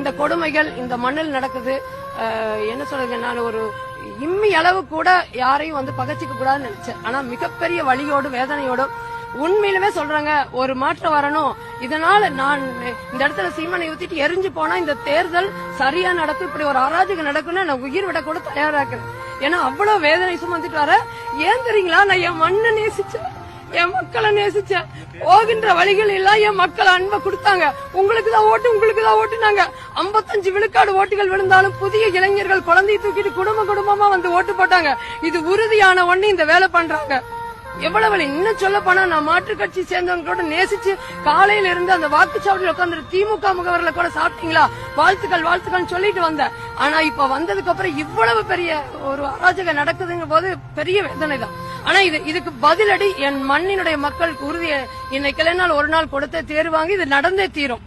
இந்த கொடுமைகள் இந்த மண்ணில் நடக்குது. என்ன சொல்றது, நான் ஒரு இம்மி அளவு கூட யாரையும் வந்து பகச்சிக்க கூடாதுன்னு நினைச்சேன். ஆனா மிகப்பெரிய வலியோடு வேதனையோடும் உண்மையிலுமே சொல்றாங்க, ஒரு மாற்றம் வரணும். இதனால நான் இந்த இடத்துல சீமானை ஊத்திட்டு எரிஞ்சு போனா இந்த தேர்தல் சரியா நடக்கும், இப்படி ஒரு அராஜகம் நடக்கும்னு நான் உயிர் விட கூட தயாராக்குறேன். ஏன்னா அவ்வளவு வேதனை சுமந்துட்டு வர. ஏன் தெரியுங்களா, நான் என் மண்ணை நேசிச்சேன், என் மக்களை நேசிச்சேன். போகின்ற வழிகள் எல்லாம் என் மக்கள் அன்பை கொடுத்தாங்க. உங்களுக்குதான் ஓட்டு, உங்களுக்குதான் ஓட்டுனாங்க. 55 விழுக்காடு ஓட்டுகள் விழுந்தாலும் புதிய இளைஞர்கள் குழந்தையை தூக்கிட்டு குடும்பமா வந்து ஓட்டு போட்டாங்க. இது உறுதியான ஒண்ணு இந்த வேலை பண்றாங்க. எவ்வளவு இன்னும் சொல்ல போனா, நான் மாற்றுக் கட்சி சேர்ந்தவங்களோட நேசிச்சு காலையில இருந்து அந்த வாக்குச்சாவடியில் உட்கார்ந்து திமுக முகவர்ல கூட சாப்பிட்டீங்களா, வாழ்த்துக்கள் சொல்லிட்டு வந்தேன். ஆனா இப்ப வந்ததுக்கு அப்புறம் இவ்வளவு பெரிய ஒரு அராஜகம் நடக்குதுங்க போது பெரிய வேதனை தான். ஆனா இதுக்கு பதிலடி என் மண்ணினுடைய மக்களுக்கு உறுதியை இன்னைக்கு இல்லைனால் ஒரு நாள் கொடுத்தே தேர்வாங்க. இது நடந்தே தீரும்.